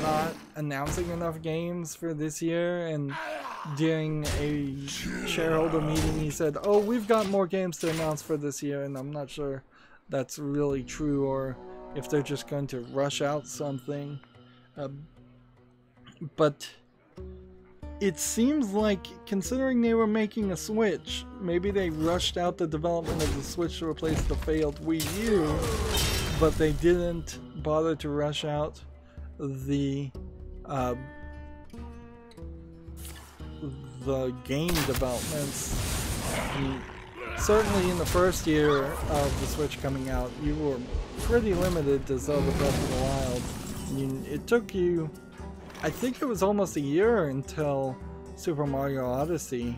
not announcing enough games for this year, and during a shareholder meeting he said, oh, we've got more games to announce for this year, and I'm not sure that's really true or if they're just going to rush out something. But it seems like, considering they were making a Switch, maybe they rushed out the development of the Switch to replace the failed Wii U, but they didn't bother to rush out the game developments. Certainly in the first year of the Switch coming out, you were pretty limited to Zelda Breath of the Wild. It took you, I think it was almost a year until Super Mario Odyssey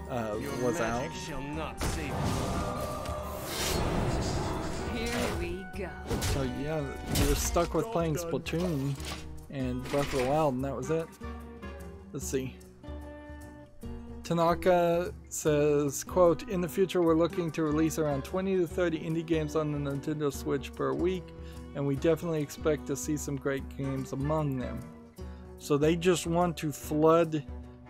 was out. Shall not save Here we go. So yeah, you were stuck with playing Splatoon and Breath of the Wild, and that was it. Let's see. Tanaka says, quote, "In the future we're looking to release around 20 to 30 indie games on the Nintendo Switch per week, and we definitely expect to see some great games among them." So they just want to flood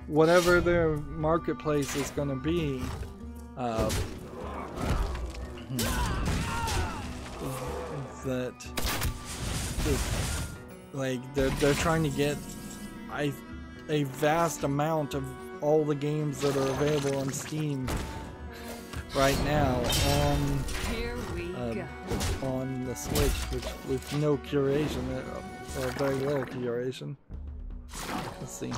whatever their marketplace is going to be. They're trying to get a vast amount of all the games that are available on Steam right now on the Switch, with no curation or very little curation. Let's see.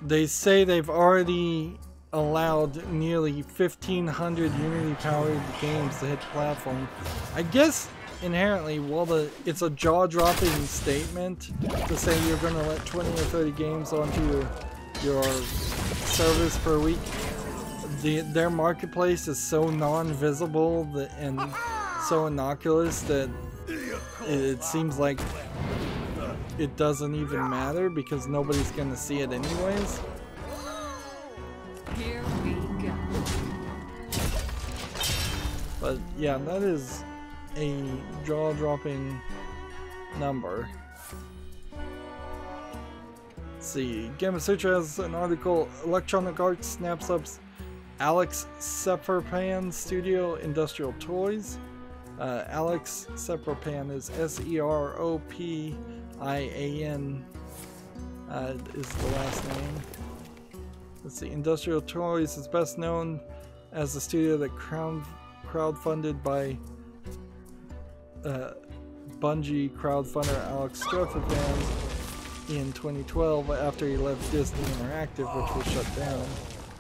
They say they've already allowed nearly 1,500 Unity-powered games to hit the platform. I guess inherently, well, it's a jaw-dropping statement to say you're going to let 20 or 30 games onto your service per week. Their marketplace is so non-visible and so innocuous that it seems like it doesn't even matter because nobody's going to see it anyways. Here we go. But yeah, that is a jaw-dropping number. Let's see, Gamma Sutra has an article. Electronic Arts snaps up Alex Seferpan's studio Industrial Toys. Alex Seferpan is Seropian is the last name. Let's see, Industrial Toys is best known as the studio that crowdfunded by Bungie crowdfunder Alex Seferpan in 2012 after he left Disney Interactive, which was shut down,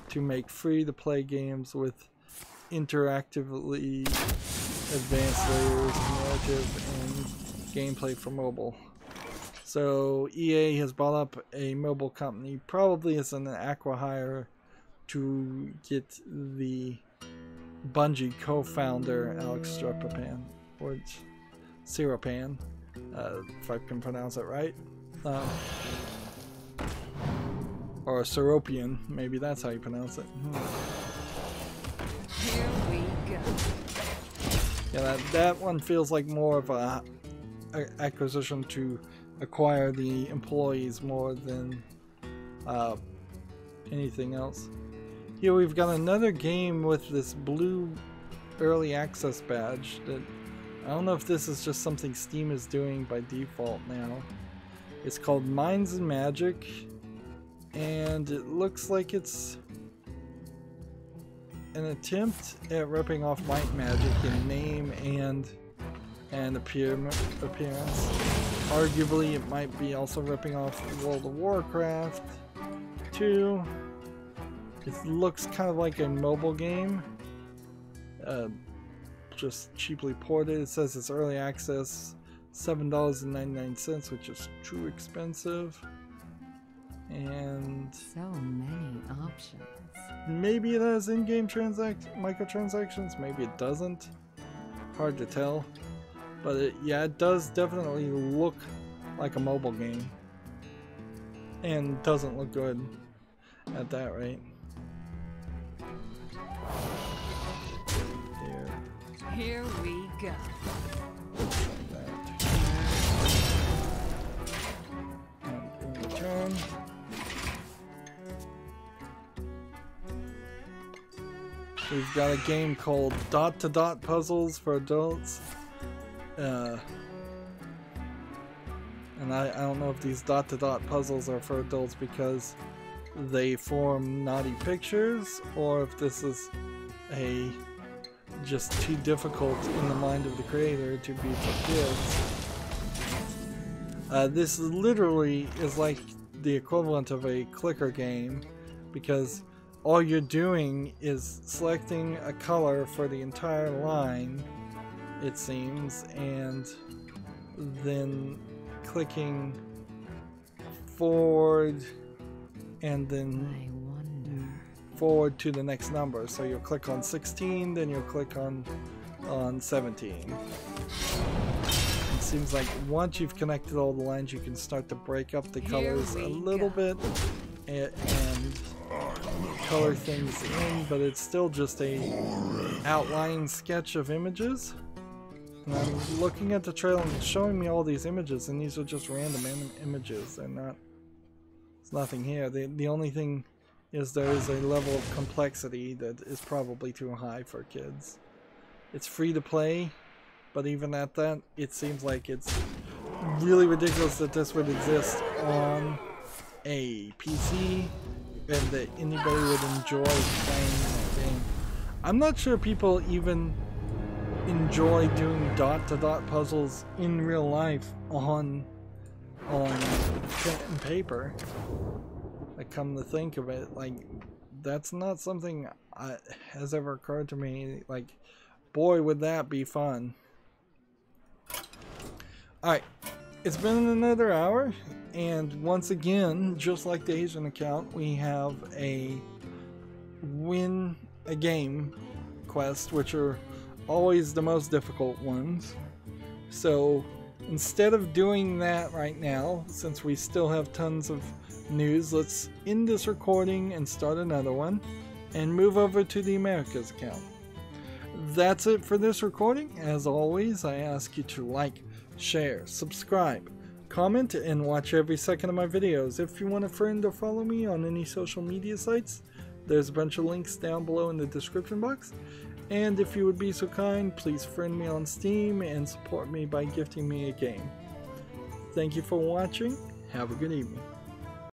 to make free-to-play games with interactively advanced layers, narrative, and gameplay for mobile. So EA has bought up a mobile company, probably as an acqui-hire, to get the Bungie co-founder Alex Seferpan, or Seferpan, if I can pronounce it right, or Seropian, maybe that's how you pronounce it. Here we go. Yeah, that one feels like more of a acquisition to acquire the employees more than anything else. Here we've got another game with this blue early access badge that I don't know if this is just something Steam is doing by default now. It's called Minds and Magic, and it looks like it's an attempt at ripping off Might and Magic in name and appearance. Arguably, it might be also ripping off World of Warcraft too. It looks kind of like a mobile game, just cheaply ported. It says it's early access, $7.99, which is too expensive. And So many options. maybe it has in-game microtransactions, maybe it doesn't. Hard to tell. But yeah, it does definitely look like a mobile game. And doesn't look good at that rate. Here we go. And in return, we've got a game called Dot to Dot Puzzles for Adults. And I don't know if these dot to dot puzzles are for adults because they form naughty pictures, or if this is a just too difficult in the mind of the creator to be for kids. This literally is like the equivalent of a clicker game, because all you're doing is selecting a color for the entire line, it seems, and then clicking forward and then forward to the next number. So you'll click on 16, then you'll click on 17. It seems like once you've connected all the lines, you can start to break up the colors a little bit and color things in, but it's still just a outline sketch of images. And I'm looking at the trailer and it's showing me all these images, and these are just random images. They're not, there's nothing here. The only thing is there is a level of complexity that is probably too high for kids. It's free to play, but even at that, it seems like it's really ridiculous that this would exist on a PC and that anybody would enjoy playing that game. I'm not sure people even enjoy doing dot-to-dot puzzles in real life on pen and paper. I come to think of it, like, that's not something has ever occurred to me. Like, boy, would that be fun. Alright, it's been another hour, and once again, just like the Asian account, we have a win a game quest, which are always the most difficult ones. So instead of doing that right now, since we still have tons of news, let's end this recording and start another one and move over to the Americas account. That's it for this recording. As always, I ask you to like, share, subscribe, comment, and watch every second of my videos. If you want a friend or follow me on any social media sites, there's a bunch of links down below in the description box. And if you would be so kind, please friend me on Steam and support me by gifting me a game. Thank you for watching. Have a good evening.